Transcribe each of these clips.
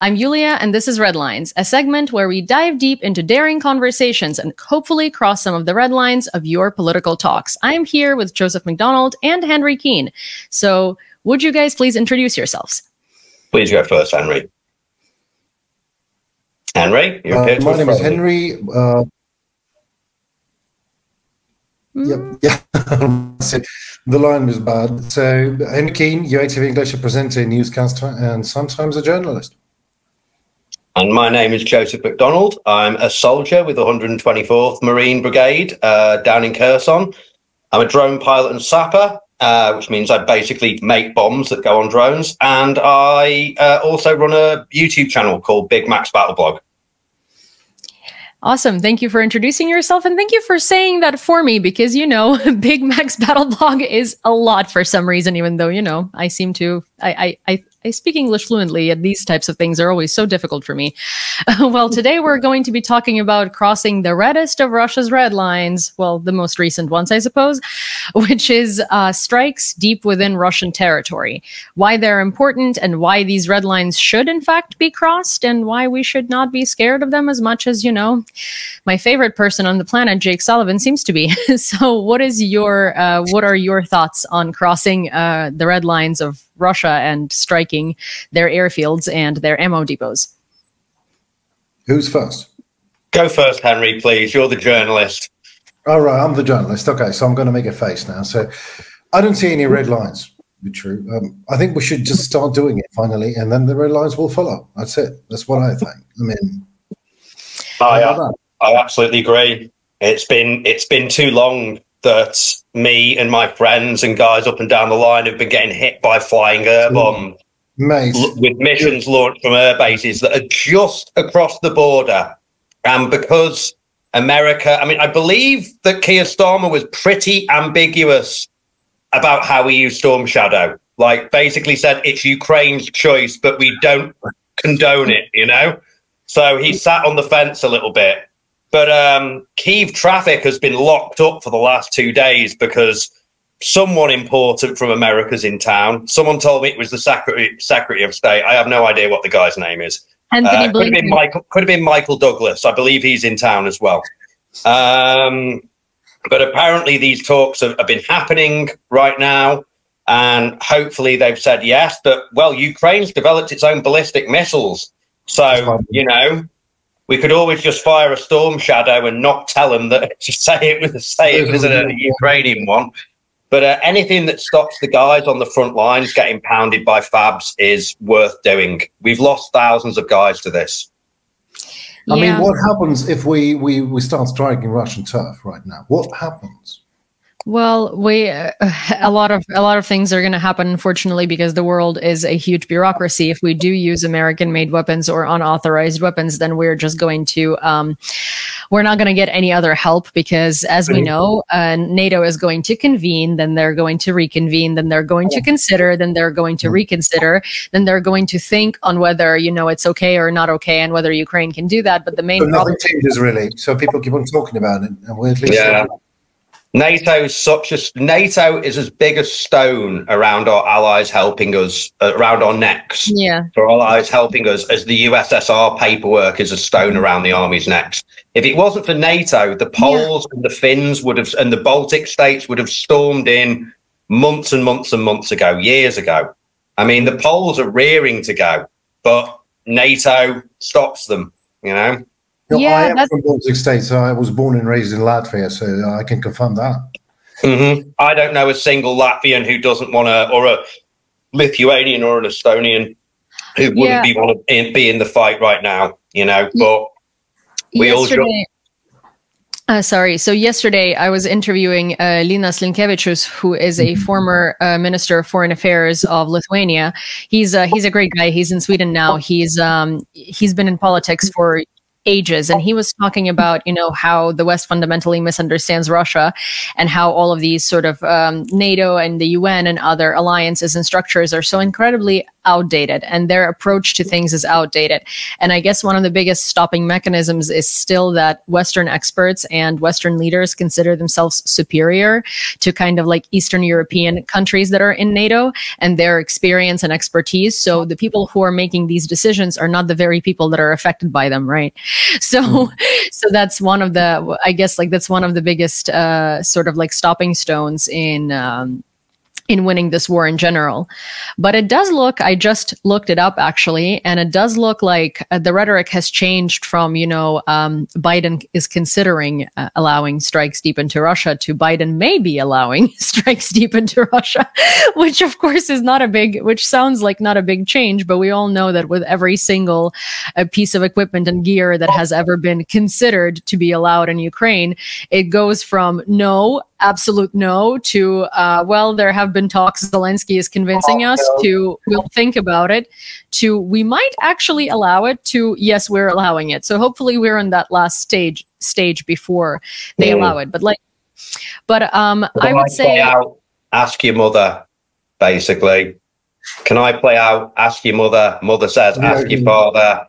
I'm Yulia, and this is Red Lines, a segment where we dive deep into daring conversations and hopefully cross some of the red lines of your political talks. I'm here with Joseph McDonald and Henry Keane. So would you guys please introduce yourselves? Please go first, Henry. Henry, you're here. My name is Henry. Yeah. The line was bad. So, Henry Keane, UATV English, a presenter, newscaster, and sometimes a journalist. And my name is Joseph McDonald. I'm a soldier with the 124th Marine Brigade down in Kherson. I'm a drone pilot and sapper, which means I basically make bombs that go on drones. And I also run a YouTube channel called Big Mac's Battle Blog. Awesome. Thank you for introducing yourself. And thank you for saying that for me, because, you know, Big Mac's Battle Blog is a lot for some reason, even though, you know, I seem to, I speak English fluently, and these types of things are always so difficult for me. Well, today we're going to be talking about crossing the reddest of Russia's red lines. Well, the most recent ones, I suppose, which is strikes deep within Russian territory. Why they're important and why these red lines should, in fact, be crossed, and why we should not be scared of them as much as, you know, my favorite person on the planet, Jake Sullivan, seems to be. So what are your thoughts on crossing the red lines of Russia and striking their airfields and their ammo depots? Who's first? Go first, Henry, please. You're the journalist. All right, I'm the journalist. Okay, so I'm going to make a face now. So I don't see any red lines, to be true. I think we should just start doing it finally, and then the red lines will follow. That's it. That's what I think. I mean, I absolutely agree. It's been too long that me and my friends and guys up and down the line have been getting hit by flying air bombs with missions launched from air bases that are just across the border. And because America, I mean, I believe that Keir Starmer was pretty ambiguous about how we use Storm Shadow. Like, basically said it's Ukraine's choice, but we don't condone it, you know? So he sat on the fence a little bit. But Kyiv traffic has been locked up for the last 2 days because someone important from America's in town. Someone told me it was the Secretary of State. I have no idea what the guy's name is. Anthony Blinken. Could have been Michael Douglas. I believe he's in town as well. But apparently these talks have been happening right now. And hopefully they've said yes. But, well, Ukraine's developed its own ballistic missiles. So, you know, we could always just fire a Storm Shadow and not tell them that, just say it was a Ukrainian one. But anything that stops the guys on the front lines getting pounded by fabs is worth doing. We've lost thousands of guys to this. Yeah. I mean, what happens if we start striking Russian turf right now? What happens? Well, a lot of things are going to happen, unfortunately, because the world is a huge bureaucracy. If we do use American-made weapons or unauthorized weapons, then we're just going to, we're not going to get any other help because, as we know, NATO is going to convene, then they're going to reconvene, then they're going to consider, then they're going to reconsider, then they're going to think on whether, you know, it's okay or not okay, and whether Ukraine can do that. But the main problem changes really, so people keep on talking about it, and we're at least NATO is as big a stone around our allies helping us, around our necks. Yeah. For our allies helping us, as the USSR paperwork is a stone around the army's necks. If it wasn't for NATO, the Poles and the Finns would have, and the Baltic states would have stormed in months and months and months ago, years ago. I mean, the Poles are rearing to go, but NATO stops them, you know? No, I am from Baltic states. I was born and raised in Latvia, so I can confirm that. I don't know a single Latvian who doesn't want to, or a Lithuanian or an Estonian who wouldn't want to be in the fight right now, you know, but we all... Sorry. So yesterday I was interviewing Linas Linkevičius, who is a former Minister of Foreign Affairs of Lithuania. He's a great guy. He's in Sweden now. He's been in politics for ages, and he was talking about, you know, how the West fundamentally misunderstands Russia, and how all of these sort of NATO and the UN and other alliances and structures are so incredibly outdated, and their approach to things is outdated. And I guess one of the biggest stopping mechanisms is still that Western experts and Western leaders consider themselves superior to kind of like Eastern European countries that are in NATO and their experience and expertise. So the people who are making these decisions are not the very people that are affected by them, right? So so that's one of the, I guess, like that's one of the biggest sort of like stopping stones in winning this war in general. But it does look, I just looked it up actually, and it does look like the rhetoric has changed from, you know, Biden is considering allowing strikes deep into Russia to Biden may be allowing strikes deep into Russia, which of course is not a big, which sounds like not a big change, but we all know that with every single piece of equipment and gear that has ever been considered to be allowed in Ukraine, it goes from no, absolute no, to, well, there have been talks, Zelensky is convincing us, to we'll think about it, to we might actually allow it, to yes, we're allowing it. So hopefully we're in that last stage before they allow it. But like, I would say, ask your mother, basically. Can I play out? Ask your mother. Mother says, ask your father.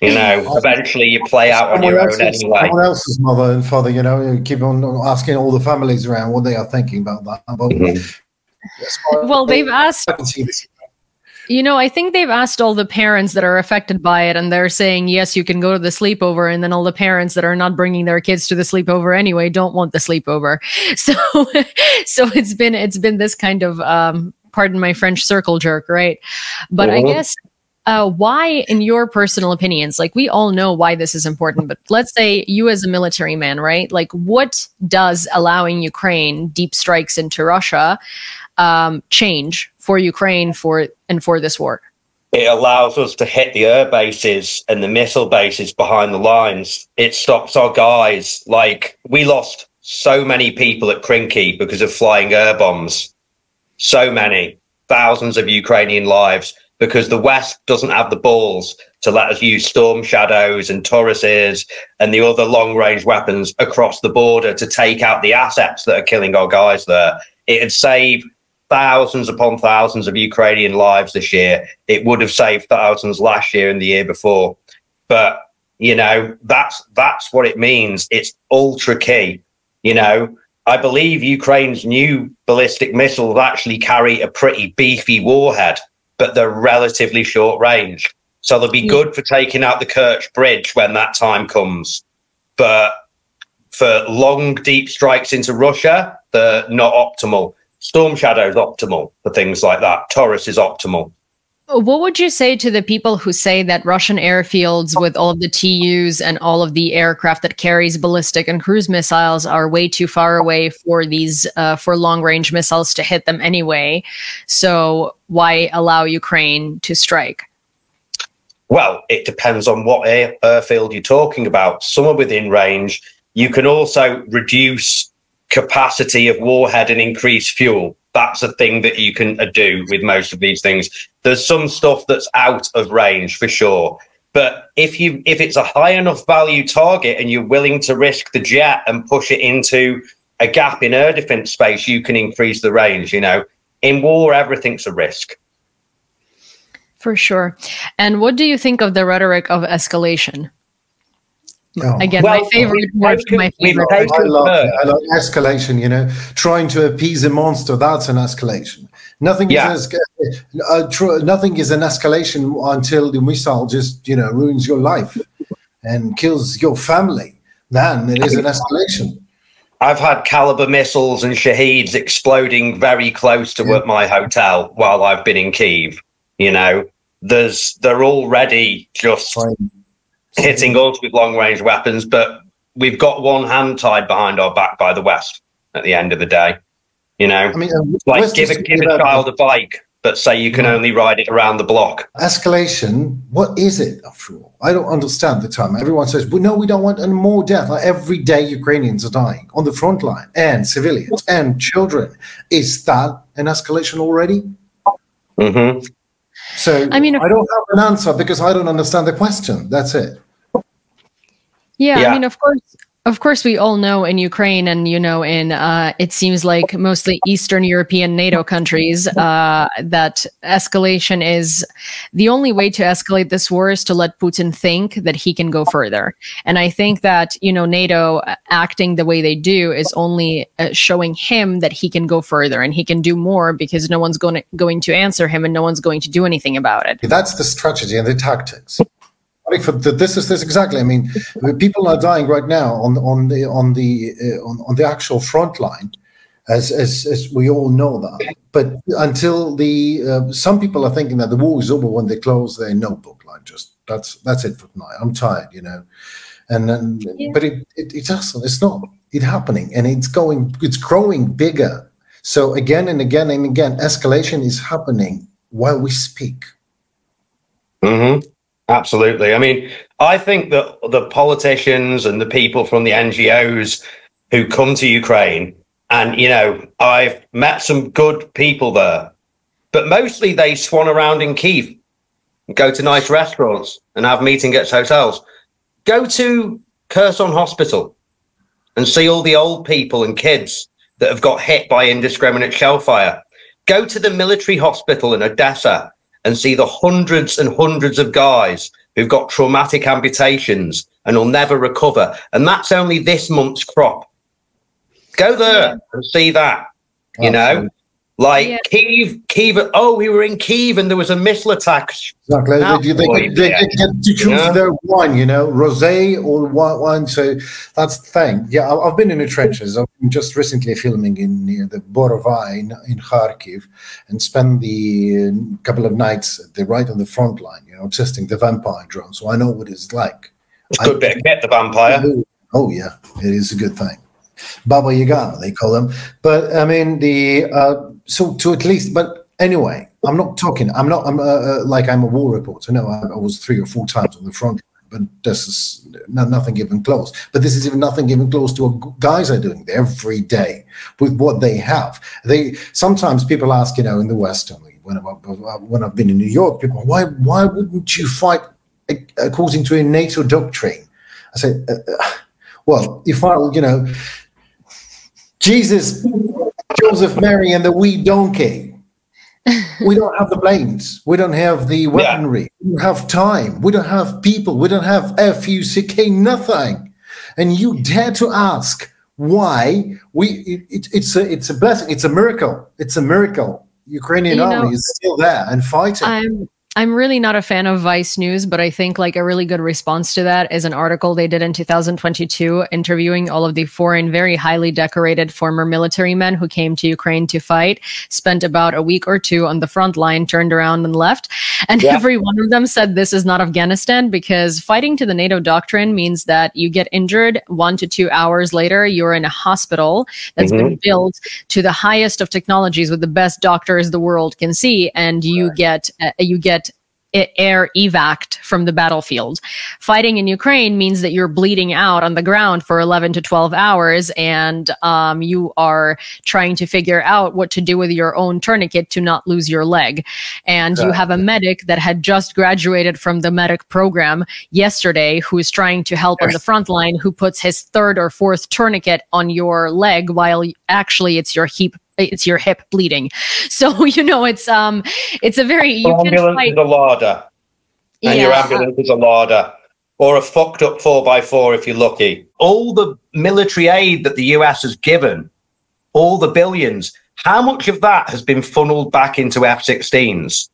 You know, eventually you play out on your own anyway. Someone else's mother and father, you know, you keep on asking all the families around what they are thinking about that. But, well, they've asked, you know, I think they've asked all the parents that are affected by it, and they're saying, yes, you can go to the sleepover. And then all the parents that are not bringing their kids to the sleepover anyway don't want the sleepover. So, so it's been this kind of, pardon my French, circle jerk, right? But I guess, why, in your personal opinions, like we all know why this is important, but let's say you as a military man, right? Like what does allowing Ukraine deep strikes into Russia change for Ukraine for this war? It allows us to hit the air bases and the missile bases behind the lines. It stops our guys. Like we lost so many people at Krinky because of flying air bombs. So many, thousands of Ukrainian lives, because the West doesn't have the balls to let us use Storm Shadows and Tauruses and the other long-range weapons across the border to take out the assets that are killing our guys there. It would save thousands upon thousands of Ukrainian lives this year. It would have saved thousands last year and the year before. But, you know, that's what it means. It's ultra key. You know, I believe Ukraine's new ballistic missiles actually carry a pretty beefy warhead, but they're relatively short range. So they'll be good for taking out the Kerch Bridge when that time comes. But for long, deep strikes into Russia, they're not optimal. Storm Shadow is optimal for things like that. Taurus is optimal. What would you say to the people who say that Russian airfields with all of the TUs and all of the aircraft that carries ballistic and cruise missiles are way too far away for these for long-range missiles to hit them anyway? So why allow Ukraine to strike? Well, it depends on what airfield you're talking about. Some are within range. You can also reduce capacity of warhead and increase fuel. That's a thing that you can do with most of these things. There's some stuff that's out of range for sure. But if it's a high enough value target and you're willing to risk the jet and push it into a gap in air defense space, you can increase the range. You know, in war, everything's a risk. For sure. And what do you think of the rhetoric of escalation? Oh. Again, well, my favorite word. My favorite. I like escalation. You know, trying to appease a monster. That's an escalation. Nothing is nothing is an escalation until the missile just ruins your life and kills your family. Then it is an escalation. I've had Caliber missiles and Shaheeds exploding very close to my hotel while I've been in Kyiv. You know, they're already just hitting us with long-range weapons, but we've got one hand tied behind our back by the West at the end of the day. You know, I mean, like give a child a bike, but say you can only ride it around the block. Escalation, what is it after all? I don't understand the term. Everyone says, well, no, we don't want any more death. Like, every day Ukrainians are dying on the front line, and civilians and children. Is that an escalation already? Mm-hmm. So I mean, I don't have an answer because I don't understand the question. That's it. Yeah, I mean, of course, Of course, we all know in Ukraine and, you know, in it seems like mostly Eastern European NATO countries that escalation is the only way to escalate this war is to let Putin think that he can go further. And I think that, you know, NATO acting the way they do is only showing him that he can go further and he can do more because no one's going to answer him and no one's going to do anything about it. That's the strategy and the tactics. This is exactly. I mean, people are dying right now on the actual front line, as we all know that. But until some people are thinking that the war is over when they close their notebook. Like, just that's it for tonight. I'm tired, you know. And then, yeah. But it doesn't. It's not. It's happening, and it's growing bigger. So again and again and again, escalation is happening while we speak. Mm-hmm. Absolutely. I mean, I think that the politicians and the people from the NGOs who come to Ukraine, and, you know, I've met some good people there, but mostly they swan around in Kyiv, go to nice restaurants and have meetings at hotels. Go to Kherson Hospital and see all the old people and kids that have got hit by indiscriminate shellfire. Go to the military hospital in Odessa and see the hundreds and hundreds of guys who've got traumatic amputations and will never recover. And that's only this month's crop. Go there and see that, you know? Like Kyiv, oh, we were in Kyiv and there was a missile attack. Exactly. They get to choose their wine, you know, rosé or wine. So that's the thing. Yeah, I've been in the trenches. I've been just recently filming near the Borovai in Kharkiv and spent the couple of nights right on the front line, you know, testing the vampire drone. So I know what it's like. It's a good bit of kit, the vampire. Oh, yeah, it is a good thing. Baba Yaga, they call them. But I mean, so to at least, but anyway, I'm like I'm a war reporter. No, I was 3 or 4 times on the front line, but this is nothing even close. But this is even nothing even close to what guys are doing every day with what they have. Sometimes people ask, you know, in the West, when I've been in New York, people, why wouldn't you fight according to a NATO doctrine? I say, well, if I, you know, Jesus, Joseph, Mary, and the wee donkey. We don't have the planes. We don't have the weaponry. We don't have time. We don't have people. We don't have FUCK, nothing. And you dare to ask why it's a blessing. It's a miracle. It's a miracle. Ukrainian army is still there and fighting. I'm really not a fan of Vice News, but I think like a really good response to that is an article they did in 2022 interviewing all of the foreign, very highly decorated former military men who came to Ukraine to fight, spent about a week or 2 on the front line, turned around and left. And every one of them said this is not Afghanistan because fighting to the NATO doctrine means that you get injured 1 to 2 hours later, you're in a hospital that's been built to the highest of technologies with the best doctors the world can see. And you get air evac'd from the battlefield. Fighting in Ukraine means that you're bleeding out on the ground for 11 to 12 hours and you are trying to figure out what to do with your own tourniquet to not lose your leg. And you have a medic that had just graduated from the medic program yesterday who is trying to help on the front line, who puts his 3rd or 4th tourniquet on your leg while actually it's your hip bleeding. So, you know, it's a very, you can fight. Is a larder, and your ambulance is a larder, or a fucked up 4x4 if you're lucky. All the military aid that the US has given, all the billions, how much of that has been funneled back into F-16s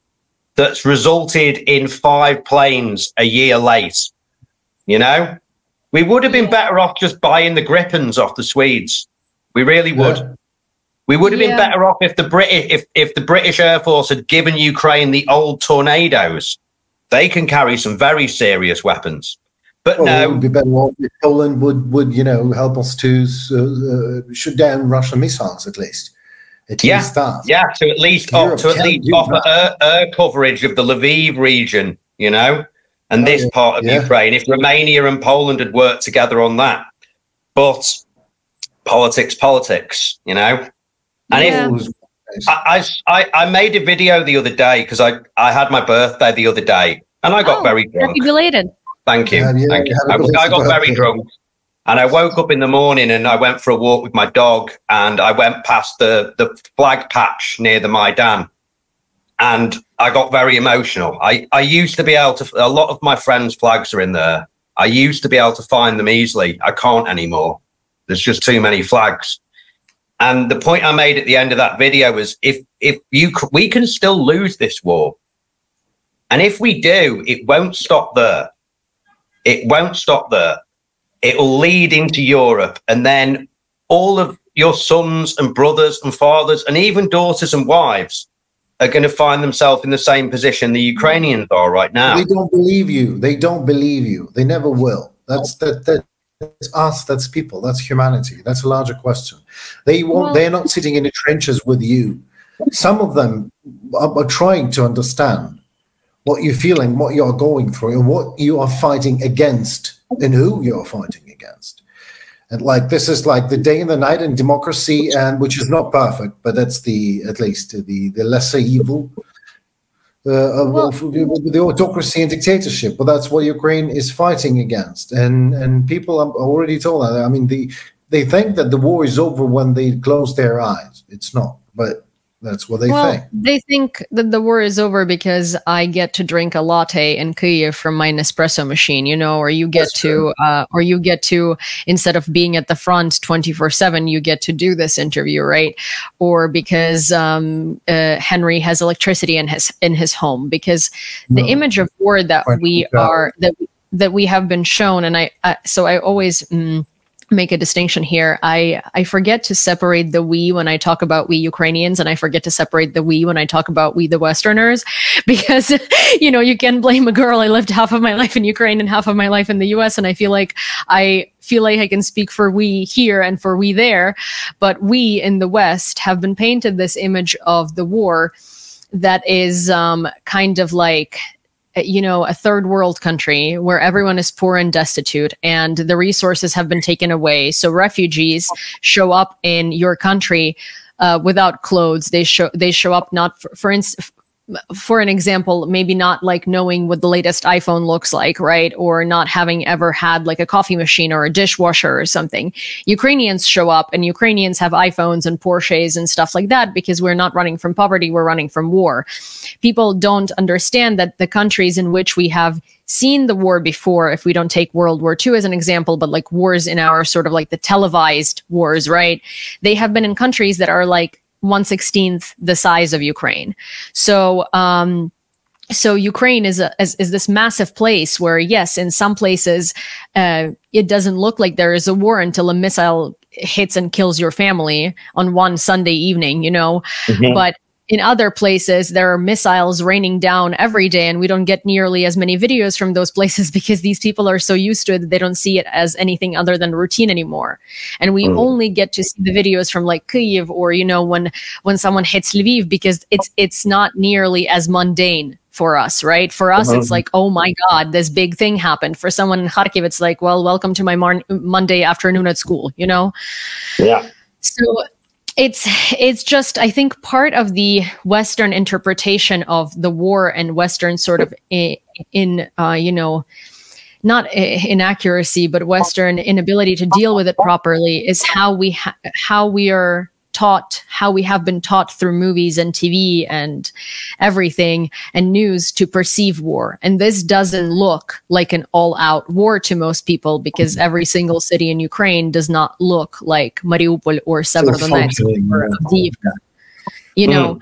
that's resulted in 5 planes a year late? You know, we would have been better off just buying the Gripens off the Swedes. We really would. We would have been better off if the British Air Force had given Ukraine the old Tornadoes. They can carry some very serious weapons. But no, it would be better off if Poland would you know, help us to shoot down Russian missiles at least. At least that. Yeah, to at least offer air coverage of the Lviv region, you know, and this part of Ukraine. If Romania and Poland had worked together on that, but politics, you know. And I made a video the other day because I had my birthday the other day and I got very drunk. Happy belated. Thank you. Thank you. I got very drunk And I woke up in the morning and I went for a walk with my dog, and I went past the flag patch near the Maidan, and I got very emotional. I used to be able to, a lot of my friends' flags are in there. I used to be able to find them easily. I can't anymore. There's just too many flags. And the point I made at the end of that video was, we can still lose this war. And if we do, it won't stop there. It won't stop there. It will lead into Europe, and then all of your sons and brothers and fathers and even daughters and wives are going to find themselves in the same position the Ukrainians are right now. They don't believe you. They don't believe you. They never will. That's us. That's people. That's humanity. That's a larger question. They won't. They're not sitting in the trenches with you. Some of them are trying to understand what you're feeling, what you're going through, and what you are fighting against, and who you're fighting against. And like, this is like the day and the night in democracy, and which is not perfect, but that's at least the lesser evil of the autocracy and dictatorship. But that's what Ukraine is fighting against. And people are already told that. I mean, they think that the war is over when they close their eyes. It's not, but that's what they think. They think that the war is over because I get to drink a latte in Kyiv from my Nespresso machine, you know, or you get to, instead of being at the front 24/7, you get to do this interview, right? Or because Henry has electricity in his home. Because the image of war that we have been shown, and so I always make a distinction here. I forget to separate the we when I talk about we Ukrainians, and I forget to separate the we when I talk about we the Westerners, because, you know, you can blame a girl. I lived half of my life in Ukraine and half of my life in the US, and I feel like I can speak for we here and for we there. But we in the West have been painted this image of the war that is kind of like, you know, a third world country where everyone is poor and destitute and the resources have been taken away. So refugees show up in your country without clothes. They show up not for an example, maybe not like knowing what the latest iPhone looks like, right? Or not having ever had like a coffee machine or a dishwasher or something. Ukrainians show up, and Ukrainians have iPhones and Porsches and stuff like that because we're not running from poverty, we're running from war. People don't understand that the countries in which we have seen the war before, if we don't take World War II as an example, but like wars in our sort of like the televised wars, right? They have been in countries that are like 1/16 the size of Ukraine. So, so Ukraine is this massive place where, yes, in some places, it doesn't look like there is a war until a missile hits and kills your family on one Sunday evening, you know, but in other places, there are missiles raining down every day, and we don't get nearly as many videos from those places because these people are so used to it that they don't see it as anything other than routine anymore. And we only get to see the videos from like Kyiv, or, you know, when someone hits Lviv, because it's not nearly as mundane for us, right? For us, it's like, oh my God, this big thing happened. For someone in Kharkiv, it's like, well, welcome to my Monday afternoon at school, you know? Yeah. So it's just, I think, part of the Western interpretation of the war and Western sort of you know, not inaccuracy, but Western inability to deal with it properly is how we are taught, how we have been taught through movies and TV and everything and news to perceive war. And this doesn't look like an all-out war to most people, because every single city in Ukraine does not look like Mariupol or Severodonetsk or Avdiivka, you know.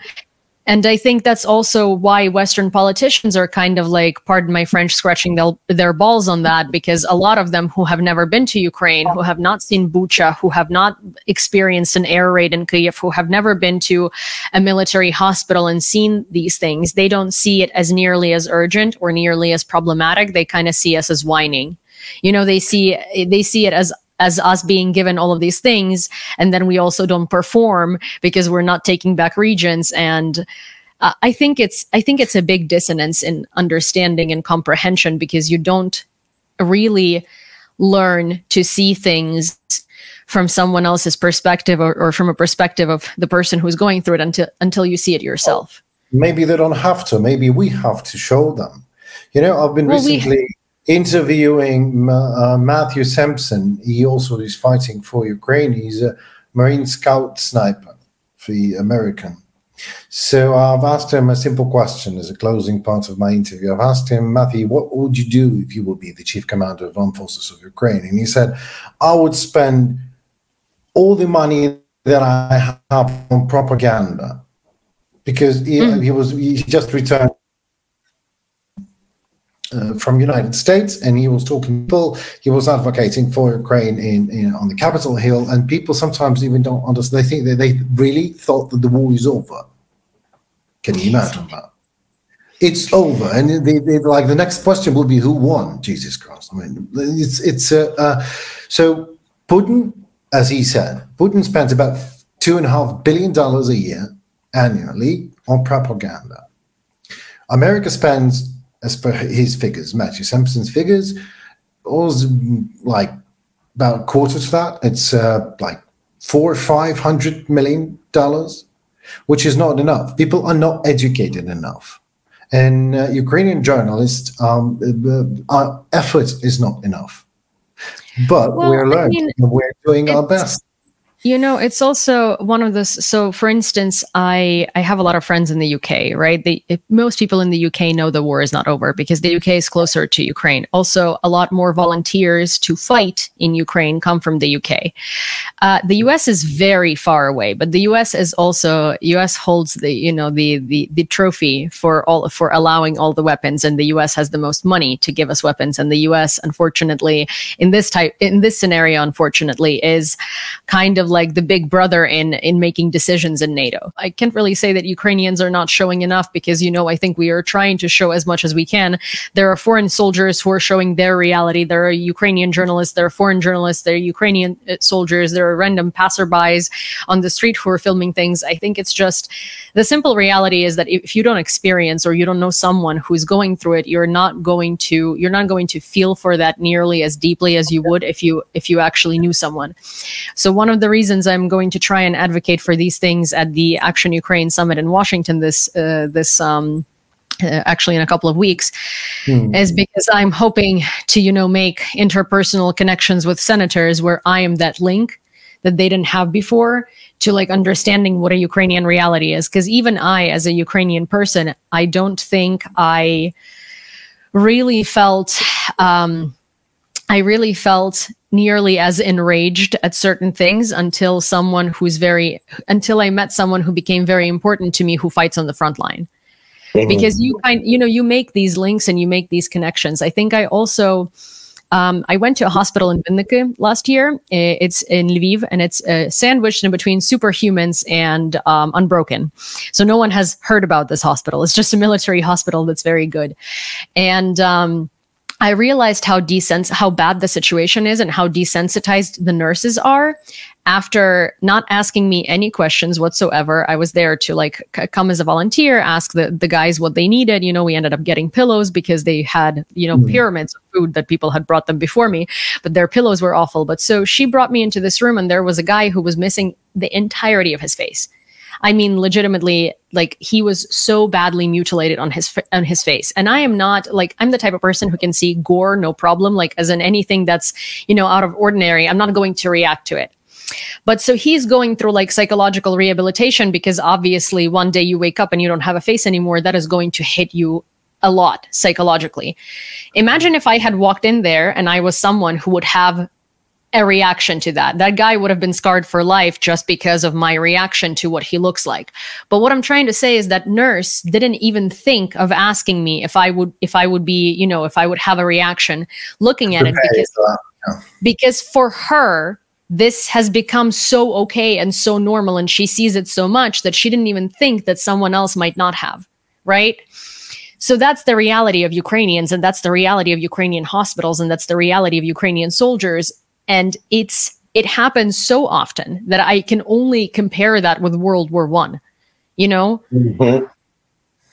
And I think that's also why Western politicians are kind of like, pardon my French, scratching their balls on that, because a lot of them who have never been to Ukraine, who have not seen Bucha, who have not experienced an air raid in Kyiv, who have never been to a military hospital and seen these things, they don't see it as nearly as urgent or nearly as problematic. They kind of see us as whining. You know, they see it as us being given all of these things, and then we also don't perform because we're not taking back regions. And I think it's a big dissonance in understanding and comprehension, because you don't really learn to see things from someone else's perspective, or from a perspective of the person who's going through it until you see it yourself. Maybe they don't have to. Maybe we have to show them. You know, I've been recently interviewing Matthew Sampson. He also is fighting for Ukraine. He's a Marine Scout sniper for the American. So I've asked him a simple question as a closing part of my interview. I've asked him, Matthew, what would you do if you would be the chief commander of armed forces of Ukraine? And he said, I would spend all the money that I have on propaganda, because he just returned from United States, and he was talking to people. He was advocating for Ukraine on the Capitol Hill, and people sometimes even don't understand. They think that they really thought that the war is over. Can you imagine that? It's over, and they like the next question will be who won? Jesus Christ! I mean, so Putin, as he said, Putin spends about $2.5 billion a year annually on propaganda. America spends, as per his figures, Matthew Sampson's figures, was like about a quarter to that. It's like $400 or $500 million, which is not enough. People are not educated enough, and Ukrainian journalists' effort is not enough. But we're learning, and we're doing our best. You know, it's also one of those. So, for instance, I have a lot of friends in the UK, right? Most people in the UK know the war is not over because the UK is closer to Ukraine. Also, a lot more volunteers to fight in Ukraine come from the UK. The US is very far away, but the US holds the trophy for allowing all the weapons, and the US has the most money to give us weapons. And the US, unfortunately, in this scenario, unfortunately, is kind of like the big brother in making decisions in NATO. I can't really say that Ukrainians are not showing enough because, I think we are trying to show as much as we can. There are foreign soldiers who are showing their reality. There are Ukrainian journalists, there are foreign journalists, there are Ukrainian soldiers, there are random passerbys on the street who are filming things. I think it's just the simple reality is that if you don't experience or you don't know someone who's going through it, you're not going to feel for that nearly as deeply as you would if you actually knew someone. So one of the reasons I'm going to try and advocate for these things at the Action Ukraine Summit in Washington actually in a couple of weeks is because I'm hoping to, make interpersonal connections with senators where I am that link that they didn't have before to like understanding what a Ukrainian reality is. Because even I, as a Ukrainian person, I don't think I really felt nearly as enraged at certain things until I met someone who became very important to me, who fights on the front line. Because you make these links and you make these connections. I think I also, I went to a hospital in Vinnytsia last year. It's in Lviv, and it's sandwiched in between Superhumans and Unbroken. So no one has heard about this hospital. It's just a military hospital that's very good. And I realized how bad the situation is and how desensitized the nurses are. After not asking me any questions whatsoever, I was there to come as a volunteer, ask the guys what they needed. We ended up getting pillows because they had, pyramids of food that people had brought them before me, but their pillows were awful. But so she brought me into this room, and there was a guy who was missing the entirety of his face. I mean, legitimately, he was so badly mutilated on his face. And I am not I'm the type of person who can see gore, no problem, as in anything that's, out of ordinary. I'm not going to react to it. But so he's going through psychological rehabilitation because obviously one day you wake up and you don't have a face anymore. That is going to hit you a lot psychologically. Imagine if I had walked in there and I was someone who would have a reaction to that. That guy would have been scarred for life just because of my reaction to what he looks like. But what I'm trying to say is that nurse didn't even think of asking me if I would be, if I would have a reaction looking at it, because for her, this has become so okay and so normal, and she sees it so much that she didn't even think that someone else might not have, right? So that's the reality of Ukrainians, and that's the reality of Ukrainian hospitals, and that's the reality of Ukrainian soldiers. And it happens so often that I can only compare that with World War I, Mm-hmm.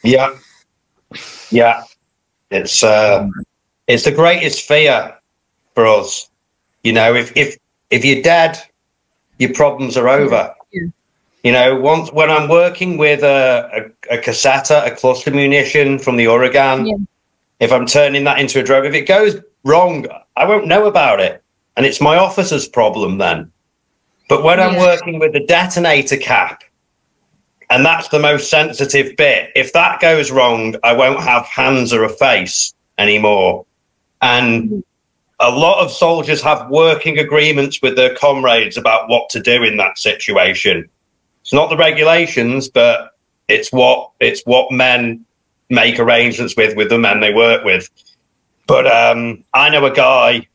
Yeah. It's the greatest fear for us. If you're dead, your problems are over. Yeah. When I'm working with a cassette, a cluster munition from the Oregon, if I'm turning that into a drone. If it goes wrong, I won't know about it. And it's my officer's problem then. But when I'm working with the detonator cap, and that's the most sensitive bit, if that goes wrong, I won't have hands or a face anymore. And a lot of soldiers have working agreements with their comrades about what to do in that situation. It's not the regulations, but it's what men make arrangements with the men they work with. But I know a guy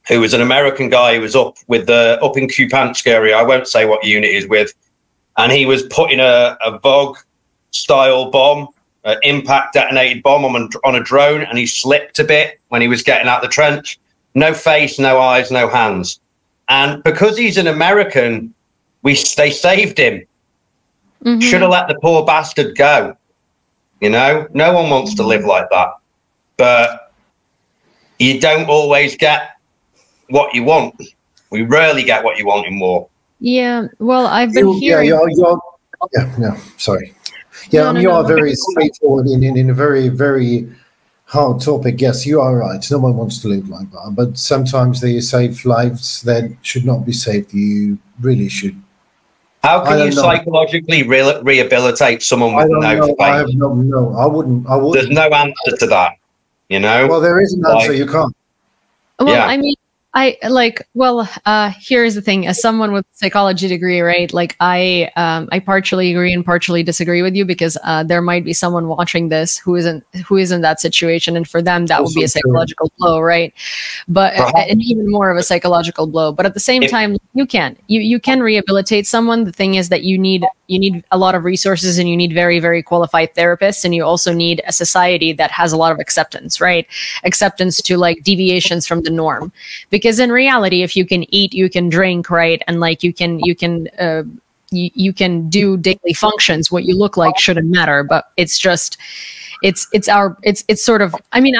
who was an American guy who was up in Kupansk area. I won't say what unit he's with. And he was putting a VOG-style bomb, an impact detonated bomb on a drone, and he slipped a bit when he was getting out the trench. No face, no eyes, no hands. And because he's an American, they saved him. Mm-hmm. Should have let the poor bastard go. You know, no one wants to live like that. But you don't always get what you want. We rarely get what you want in war. Yeah, well, I've been hearing... Sorry. Yeah, you are very straightforward in a very, very hard topic. Yes, you are right. No one wants to live like that. But sometimes they save lives that should not be saved. You really should. How can you psychologically rehabilitate someone with no face? I wouldn't. There's no answer to that, you know? Well, there is an answer. You can't. Well, yeah. I mean, here's the thing. As someone with a psychology degree, right? Like I partially agree and partially disagree with you, because there might be someone watching this who is in that situation, and for them that would be a psychological blow, right? But and even more of a psychological blow. But at the same time, you can rehabilitate someone. The thing is that you need a lot of resources, and you need very, very qualified therapists, and you also need a society that has a lot of acceptance, right? Acceptance to like deviations from the norm. Because in reality, if you can eat, you can drink, right? And like you can do daily functions, what you look like shouldn't matter. But it's just, it's sort of, I mean,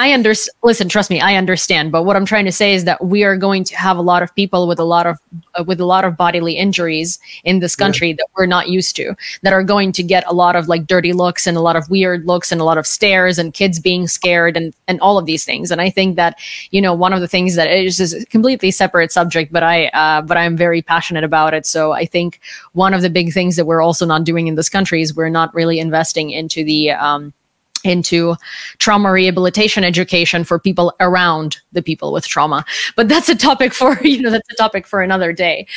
listen, trust me, I understand. But what I'm trying to say is that we are going to have a lot of people with a lot of bodily injuries in this country that we're not used to, that are going to get a lot of like dirty looks and a lot of weird looks and a lot of stares and kids being scared and all of these things. And I think that, you know, one of the things that is a completely separate subject, but I'm very passionate about it. So I think one of the big things that we're also not doing in this country is we're not really investing into into trauma rehabilitation education for people around the people with trauma. But that's a topic for, that's a topic for another day.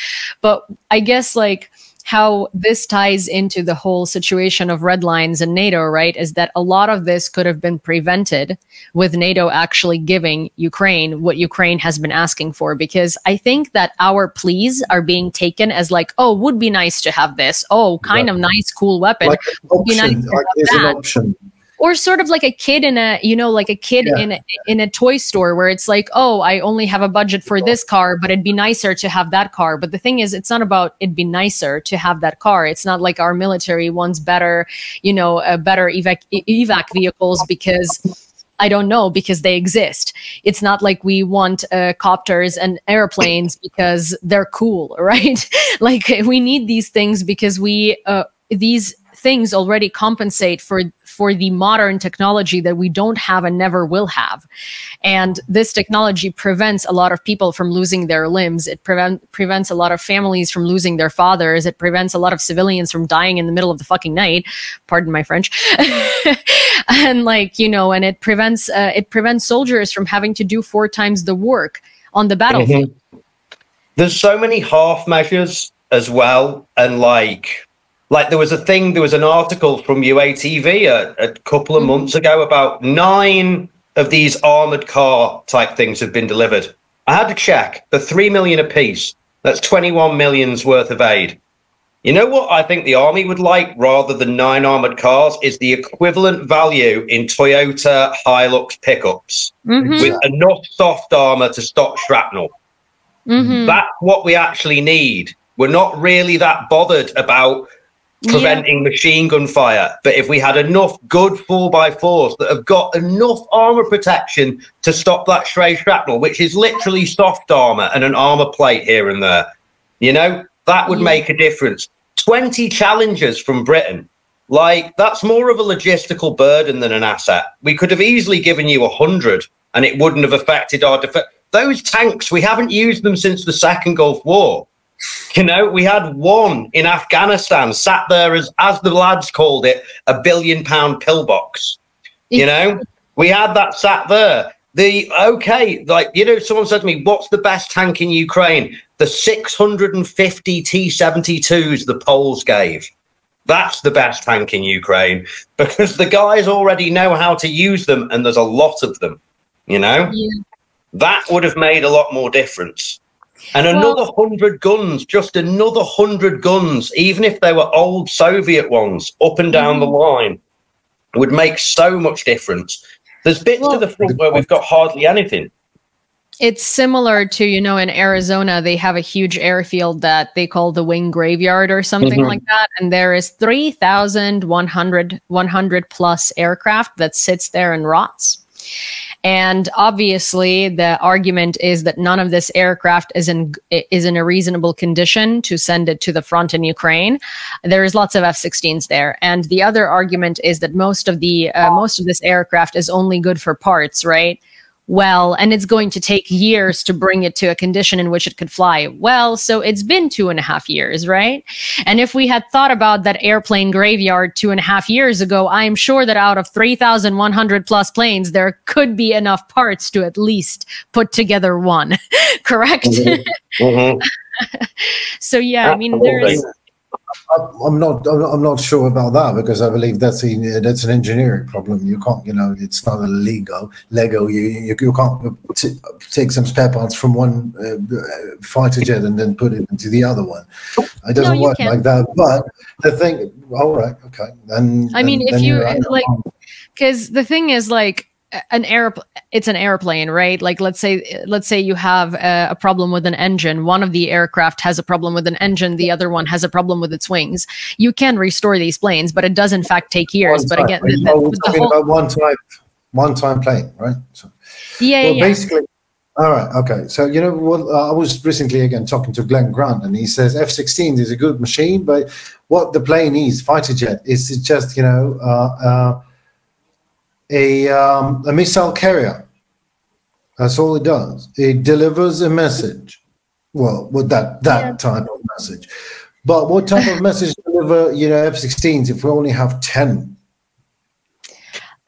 But I guess like how this ties into the whole situation of red lines in NATO, right, is that a lot of this could have been prevented with NATO actually giving Ukraine what Ukraine has been asking for. Because I think that our pleas are being taken as like, oh, would be nice to have this. Oh, kind of nice, cool weapon. Like an option, like there's an option. Or sort of like a kid in a, in a toy store where it's like, oh, I only have a budget for this car, but it'd be nicer to have that car. But the thing is, it's not about it'd be nicer to have that car. It's not like our military wants better, better evac vehicles because I don't know, because they exist. It's not like we want copters and airplanes because they're cool, right? Like we need these things because these things already compensate for the modern technology that we don't have and never will have. And this technology prevents a lot of people from losing their limbs. It prevents a lot of families from losing their fathers. It prevents a lot of civilians from dying in the middle of the fucking night. Pardon my French. And and it prevents soldiers from having to do 4 times the work on the battlefield. Mm-hmm. There's so many half measures as well. And like there was an article from UATV a couple of months ago about 9 of these armored car type things have been delivered. I had to check. They're 3 million a piece. That's 21 million's worth of aid. You know what I think the army would like rather than 9 armored cars is the equivalent value in Toyota Hilux pickups with enough soft armor to stop shrapnel. That's what we actually need. We're not really that bothered about preventing machine gun fire. But if we had enough good 4x4s that have got enough armor protection to stop that stray shrapnel, which is literally soft armor and an armor plate here and there, that would make a difference. 20 Challengers from Britain Like, that's more of a logistical burden than an asset. We could have easily given you 100 and it wouldn't have affected our defense. Those tanks, we haven't used them since the Second Gulf War. You know, we had one in Afghanistan sat there as the lads called it, £1 billion pillbox. You know, we had that sat there. Someone said to me, what's the best tank in Ukraine? The 650 T-72s the Poles gave. That's the best tank in Ukraine, because the guys already know how to use them, and there's a lot of them, you know? Yeah. That would have made a lot more difference. And another 100 guns, just another 100 guns, even if they were old Soviet ones, up and down the line, would make so much difference. There's bits to the front where we've got hardly anything. It's similar to, you know, in Arizona, they have a huge airfield that they call the Wing Graveyard or something like that. And there is 3,100 plus aircraft that sits there and rots. And obviously, the argument is that none of this aircraft is in a reasonable condition to send it to the front in Ukraine. There is lots of F-16s there, and the other argument is that most of this aircraft is only good for parts, right? Well, and it's going to take years to bring it to a condition in which it could fly. Well, so it's been 2.5 years, right? And if we had thought about that airplane graveyard 2.5 years ago, I'm sure that out of 3,100 plus planes, there could be enough parts to at least put together one, correct? So yeah, I mean, there's... I'm not sure about that, because I believe that's an engineering problem. You can't, you know, it's not a Lego. You can't take some spare parts from one fighter jet and then put it into the other one. It doesn't work like that. But the thing, all right, okay. I mean, if you like, because the thing is, like, it's an airplane, right? Like, let's say you have a problem with an engine. One of the aircraft has a problem with an engine. The other one has a problem with its wings. You can restore these planes, but it does in fact take years. But again, we're talking about one-time plane, right? So, basically, all right, okay. So, you know what? I was recently again talking to Glenn Grant, and he says F-16 is a good machine, but what the plane is, fighter jet, is just, you know, a missile carrier. That's all it does. It delivers a message. Well, with that type of message. But what type of message deliver, you know, F-16s if we only have 10?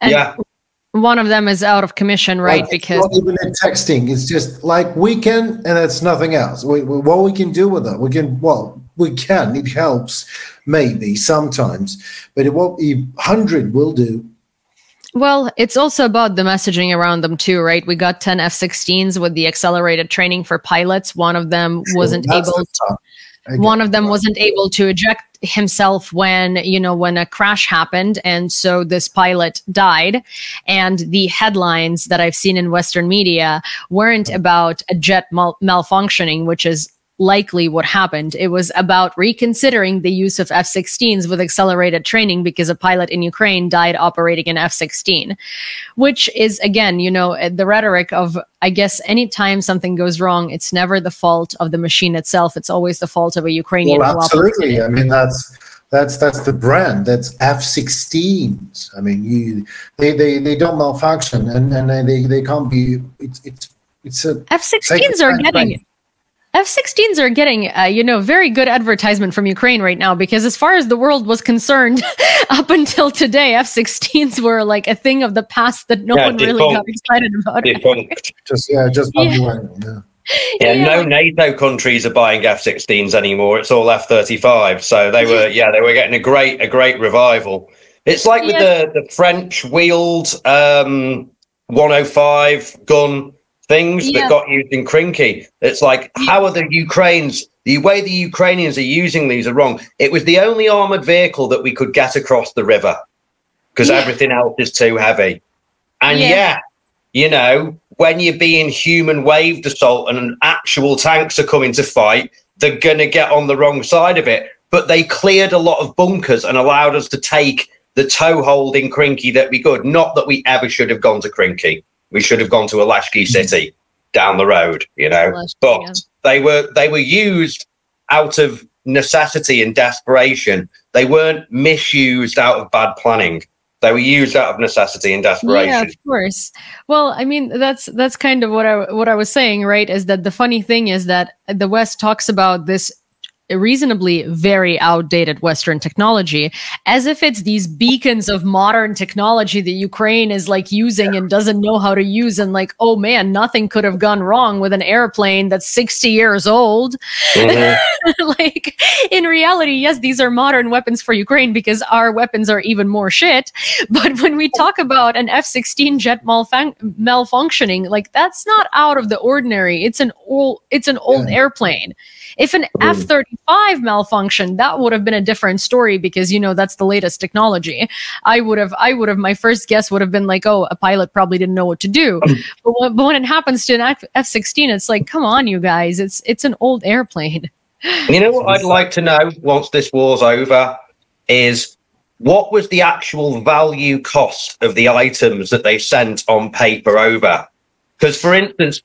And one of them is out of commission, right? Like, because it's not even in texting. It's just like weekend, and it's nothing else. What we can do with it, we can. It helps maybe sometimes, but it won't. 100 will do. Well, it's also about the messaging around them too, right? We got 10 F-16s with the accelerated training for pilots. One of them wasn't able to eject himself when a crash happened, and so this pilot died. And the headlines that I've seen in Western media weren't about a jet malfunctioning, which is likely what happened. It was about reconsidering the use of F-16s with accelerated training because a pilot in Ukraine died operating an F-16, which is, again, you know, the rhetoric of, I guess, anytime something goes wrong, it's never the fault of the machine itself. It's always the fault of a Ukrainian. Well, absolutely. I mean, that's the brand. That's F-16s. I mean, they don't malfunction, and they can't be. It's a F-16s are getting. F-16s are getting, very good advertisement from Ukraine right now, because as far as the world was concerned, up until today, F-16s were like a thing of the past that no one really got excited about. No NATO countries are buying F-16s anymore. It's all F-35. So they were getting a great revival. It's like with the French wheeled 105 gun things that got used in Krinky. It's like, how are the way the Ukrainians are using these are wrong. It was the only armored vehicle that we could get across the river because everything else is too heavy. And you know, when you're being human waved assault and actual tanks are coming to fight, they're going to get on the wrong side of it. But they cleared a lot of bunkers and allowed us to take the toehold in Krinky that we could. Not that we ever should have gone to Krinky. We should have gone to Alashki City down the road, you know. But they were used out of necessity and desperation They weren't misused out of bad planning. They were used out of necessity and desperation. Yeah, of course. Well, I mean, that's kind of what I was saying, right? Is that the funny thing is that the West talks about this reasonably very outdated Western technology as if it's these beacons of modern technology that Ukraine is like using and doesn't know how to use, and like, oh man, nothing could have gone wrong with an airplane that's 60 years old. Like, in reality, yes, these are modern weapons for Ukraine because our weapons are even more shit. But when we talk about an F-16 jet malfunctioning, like, that's not out of the ordinary. It's an old airplane. If an F-35 malfunctioned, that would have been a different story because, you know, that's the latest technology. I would have, my first guess would have been like, oh, a pilot probably didn't know what to do. But when it happens to an F-16, it's like, come on, you guys, it's an old airplane. You know what I'd like to know once this war's over is what was the actual value cost of the items that they sent on paper over? Because, for instance,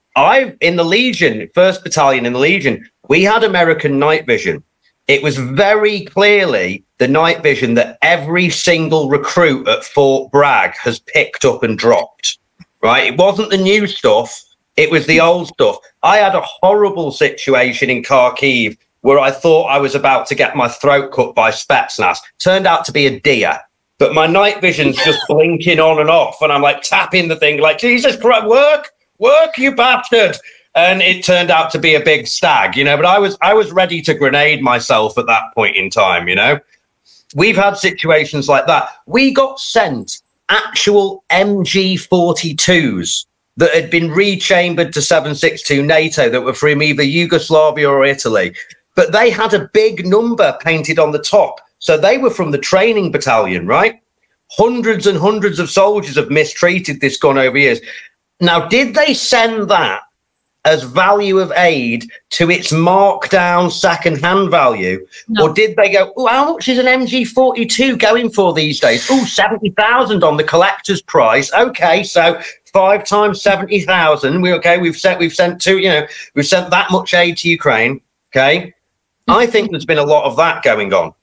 in the Legion, 1st Battalion in the Legion, we had American night vision. It was very clearly the night vision that every single recruit at Fort Bragg has picked up and dropped, right? It wasn't the new stuff. It was the old stuff. I had a horrible situation in Kharkiv where I thought I was about to get my throat cut by Spetsnaz. Turned out to be a deer. But my night vision's just blinking on and off, and I'm like tapping the thing like, Jesus Christ, work, you bastard. And it turned out to be a big stag, you know, but I was ready to grenade myself at that point in time, you know. We've had situations like that. We got sent actual MG42s that had been rechambered to 7.62 NATO that were from either Yugoslavia or Italy, but they had a big number painted on the top. So they were from the training battalion, right? Hundreds and hundreds of soldiers have mistreated this gun over years. Now, did they send that as value of aid to its markdown second-hand value? No. Or did they go, oh, how much is an MG42 going for these days? Oh, 70,000 on the collector's price. Okay, so 5 times 70,000. We've sent two, you know, we've sent that much aid to Ukraine. Okay. I think there's been a lot of that going on.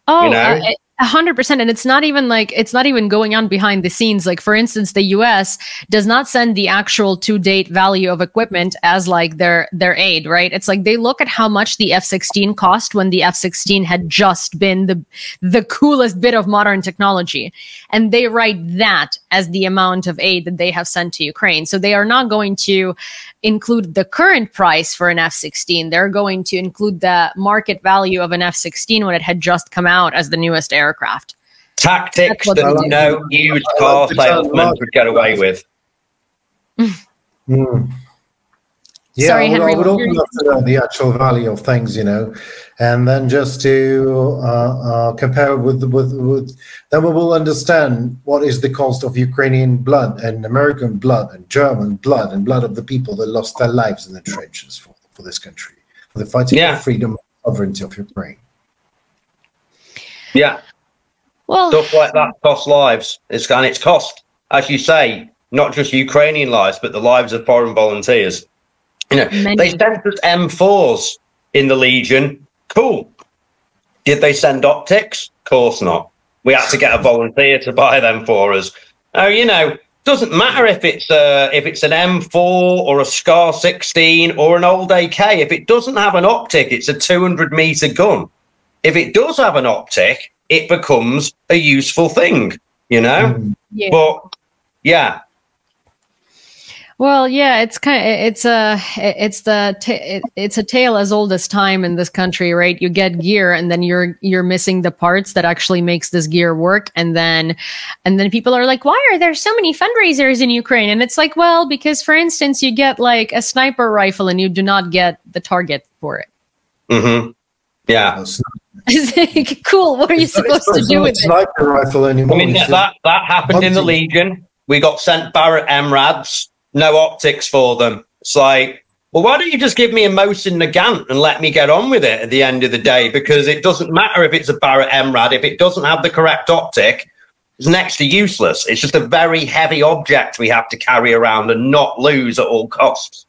Oh, you know? 100%. And it's not even going on behind the scenes. Like, for instance, the US does not send the actual to-date value of equipment as like their aid, right? It's like they look at how much the F-16 cost when the F-16 had just been the coolest bit of modern technology. And they write that as the amount of aid that they have sent to Ukraine. So they are not going to include the current price for an F-16. They're going to include the market value of an F-16 when it had just come out as the newest aircraft. Tactics that no used car salesman would get away with. Yeah, sorry, Henry, I would also love to know the actual value of things, you know, and then just to compare it with then we will understand what is the cost of Ukrainian blood and American blood and German blood and blood of the people that lost their lives in the trenches for this country, for the fighting for freedom and sovereignty of Ukraine. Yeah. Well, stuff like that costs lives. It's cost, as you say, not just Ukrainian lives, but the lives of foreign volunteers. You know, they sent us M4s in the Legion. Cool. Did they send optics? Of course not. We had to get a volunteer to buy them for us. Oh, you know, doesn't matter if it's an M4 or a Scar 16 or an old AK. If it doesn't have an optic, it's a 200-meter gun. If it does have an optic, it becomes a useful thing, you know? Yeah. But yeah. Well, yeah, it's a tale as old as time in this country, right? You get gear and then you're missing the parts that actually makes this gear work, and then people are like, why are there so many fundraisers in Ukraine? And it's like, well, because for instance, you get like a sniper rifle and you do not get the target for it. Mm-hmm. Yeah. Cool. What are you supposed to do with it? Sniper rifle anymore. I mean, that happened in the Legion. We got sent Barrett MRADs. No optics for them. It's like, well, why don't you just give me a Mosin Nagant and let me get on with it at the end of the day? Because it doesn't matter if it's a Barrett MRAD. If it doesn't have the correct optic, it's next to useless. It's just a very heavy object we have to carry around and not lose at all costs.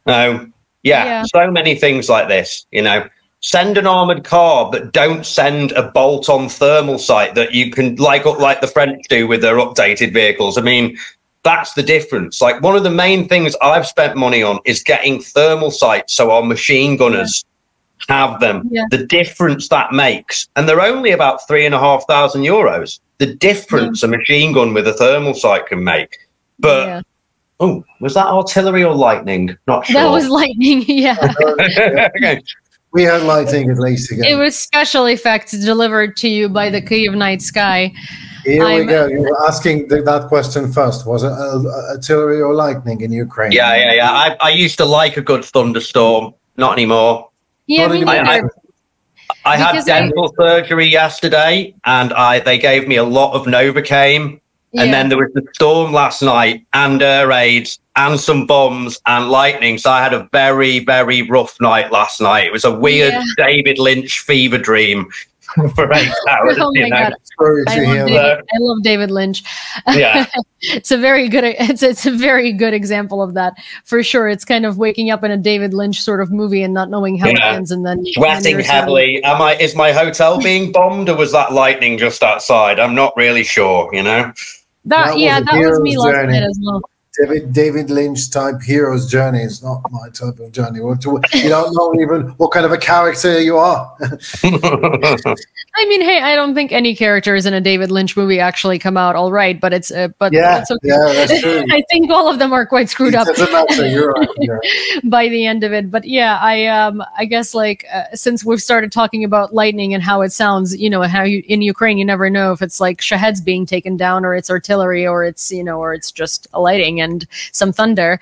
Yeah, so many things like this, you know. send an armored car, but don't send a bolt-on thermal sight that you can like the French do with their updated vehicles. I mean, that's the difference. Like, one of the main things I've spent money on is getting thermal sights so our machine gunners have them. The difference that makes, and they're only about €3,500. The difference a machine gun with a thermal sight can make. But oh, was that artillery or lightning? Not sure. That was lightning. Okay. We had lightning at least again. It was special effects delivered to you by the Kyiv night sky. Here we go. You were asking that question first. Was it artillery or lightning in Ukraine? Yeah. I used to like a good thunderstorm. Not anymore. Yeah, me neither. I had dental surgery yesterday, and they gave me a lot of Novocaine. And then there was the storm last night, and air raids, and some bombs, and lightning. So I had a very, very rough night last night. It was a weird David Lynch fever dream for 8 hours. Oh my God. I love David Lynch. Yeah. It's a very good example of that, for sure. It's kind of waking up in a David Lynch sort of movie and not knowing how it ends, and then sweating heavily. Is my hotel being bombed, or was that lightning just outside? I'm not really sure, you know. That was me last night as well. David Lynch type hero's journey is not my type of journey. You don't know even what kind of a character you are. I mean, hey, I don't think any characters in a David Lynch movie actually come out all right, but it's that's okay. That's true. I think all of them are quite screwed up. Doesn't matter. You're right. By the end of it. But yeah, I guess like since we've started talking about lightning and how it sounds, you know, how in Ukraine you never know if it's like Shaheds being taken down, or it's artillery, or it's or it's just a lighting and some thunder.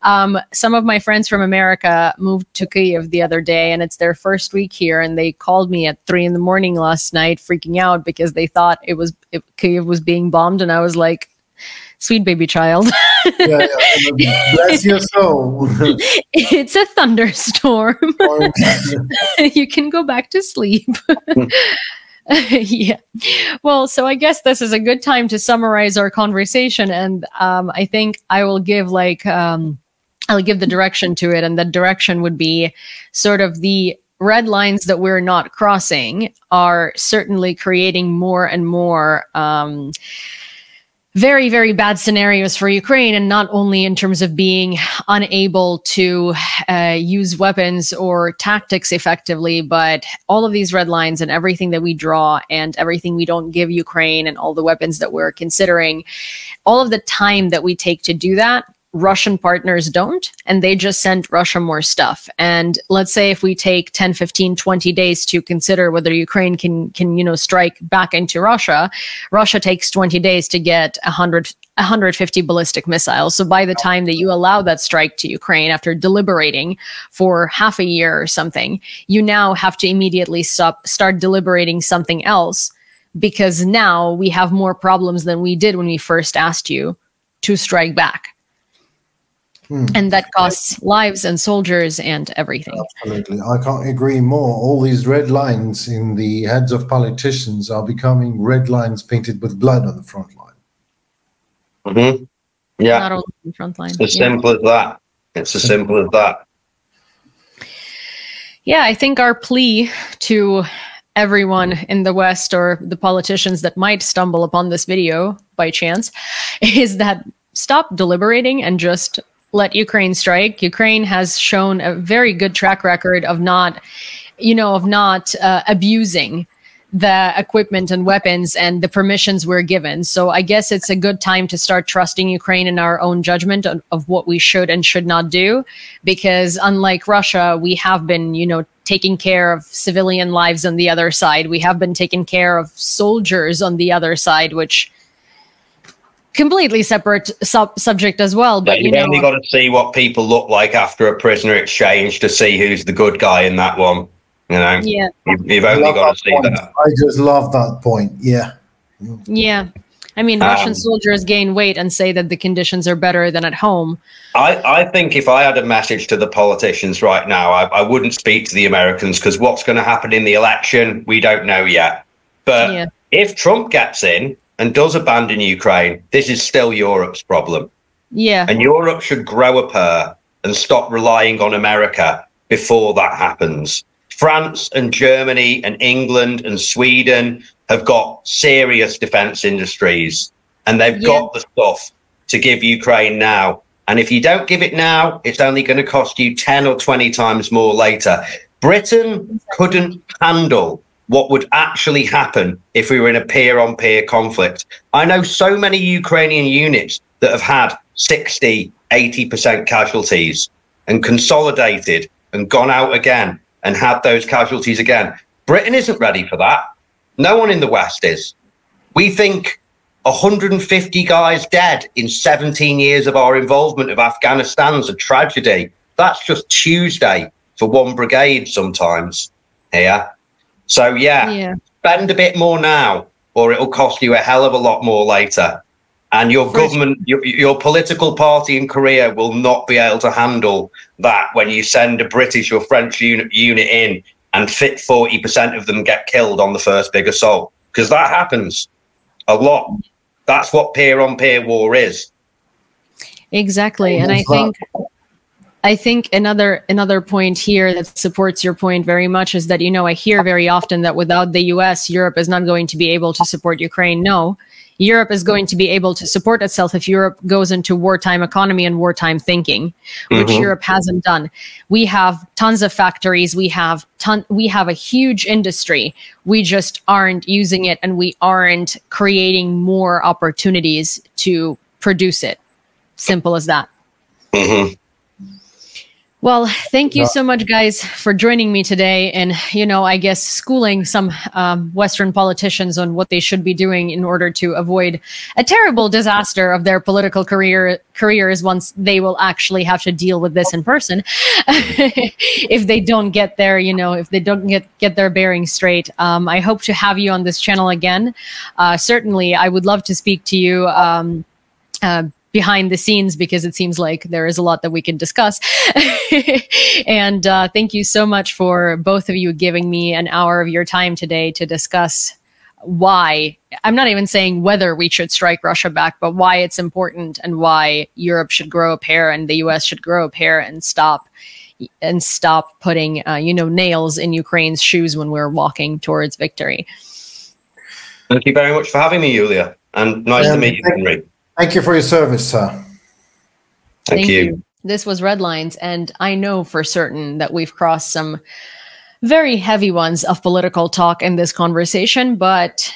Some of my friends from America moved to Kyiv the other day, and it's their first week here, and they called me at 3 in the morning last night freaking out because they thought Kyiv was being bombed, and I was like, sweet baby child. Bless your soul. It's a thunderstorm. You can go back to sleep. Yeah. Well, so I guess this is a good time to summarize our conversation, and I think I will give I'll give the direction to it, and the direction would be sort of the red lines that we're not crossing are certainly creating more and more very, very bad scenarios for Ukraine, and not only in terms of being unable to use weapons or tactics effectively, but all of these red lines and everything that we draw and everything we don't give Ukraine and all the weapons that we're considering, all of the time that we take to do that, Russian partners don't, and they just send Russia more stuff. And let's say if we take 10, 15, 20 days to consider whether Ukraine can strike back into Russia, Russia takes 20 days to get 150 ballistic missiles. So by the time that you allow that strike to Ukraine, after deliberating for half a year or something, you now have to immediately start deliberating something else, because now we have more problems than we did when we first asked you to strike back. And that costs lives and soldiers and everything. Absolutely. I can't agree more. All these red lines in the heads of politicians are becoming red lines painted with blood on the front line. Mm-hmm. Yeah. Not only the front line. It's as simple as that. It's as simple as that. Yeah, I think our plea to everyone in the West, or the politicians that might stumble upon this video by chance, is that stop deliberating and just let Ukraine strike. Ukraine has shown a very good track record of not abusing the equipment and weapons and the permissions we're given. So I guess it's a good time to start trusting Ukraine in our own judgment of what we should and should not do, because unlike Russia, we have been, taking care of civilian lives on the other side. We have been taking care of soldiers on the other side, which completely separate subject as well. But you've only got to see what people look like after a prisoner exchange to see who's the good guy in that one. Yeah, you've only got to see that. I just love that point. Yeah. I mean, Russian soldiers gain weight and say that the conditions are better than at home. I think if I had a message to the politicians right now, I wouldn't speak to the Americans, because what's going to happen in the election, we don't know yet. But if Trump gets in and does abandon Ukraine, this is still Europe's problem. Yeah. And Europe should grow a pair and stop relying on America before that happens. France and Germany and England and Sweden have got serious defense industries, and they've got the stuff to give Ukraine now. And if you don't give it now, it's only going to cost you 10 or 20 times more later. Britain couldn't handle what would actually happen if we were in a peer-on-peer conflict. I know so many Ukrainian units that have had 60, 80% casualties and consolidated and gone out again and had those casualties again. Britain isn't ready for that. No one in the West is. We think 150 guys dead in 17 years of our involvement of Afghanistan's a tragedy. That's just Tuesday for one brigade sometimes here. So yeah, spend a bit more now, or it'll cost you a hell of a lot more later. And your government, your political party in Korea will not be able to handle that when you send a British or French unit in and 40% of them get killed on the first big assault. Because that happens a lot. That's what peer-on-peer war is. Exactly. And I think another point here that supports your point very much is that, you know, I hear very often that without the US, Europe is not going to be able to support Ukraine. No, Europe is going to be able to support itself if Europe goes into wartime economy and wartime thinking, which Europe hasn't done. We have tons of factories. We have a huge industry. We just aren't using it, and we aren't creating more opportunities to produce it. Simple as that. Well, thank you so much, guys, for joining me today. And, you know, I guess schooling some Western politicians on what they should be doing in order to avoid a terrible disaster of their political careers once they will actually have to deal with this in person. If they don't get their, you know, if they don't get their bearings straight. I hope to have you on this channel again. Certainly, I would love to speak to you behind the scenes, because it seems like there is a lot that we can discuss. And thank you so much for both of you giving me an hour of your time today to discuss why, I'm not even saying whether we should strike Russia back, but why it's important and why Europe should grow a pair and the US should grow a pair and stop putting, you know, nails in Ukraine's shoes when we're walking towards victory. Thank you very much for having me, Julia. And nice to meet you, Henry. Thank you for your service, sir. Thank you. This was Red Lines, and I know for certain that we've crossed some very heavy ones of political talk in this conversation, but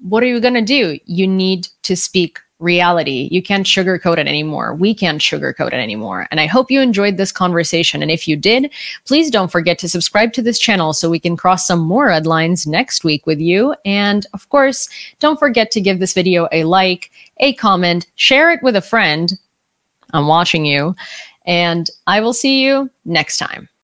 what are you going to do? You need to speak reality. You can't sugarcoat it anymore. We can't sugarcoat it anymore. And I hope you enjoyed this conversation. And if you did, please don't forget to subscribe to this channel so we can cross some more Red Lines next week with you. And of course, don't forget to give this video a like, a comment, share it with a friend. I'm watching you. And I will see you next time.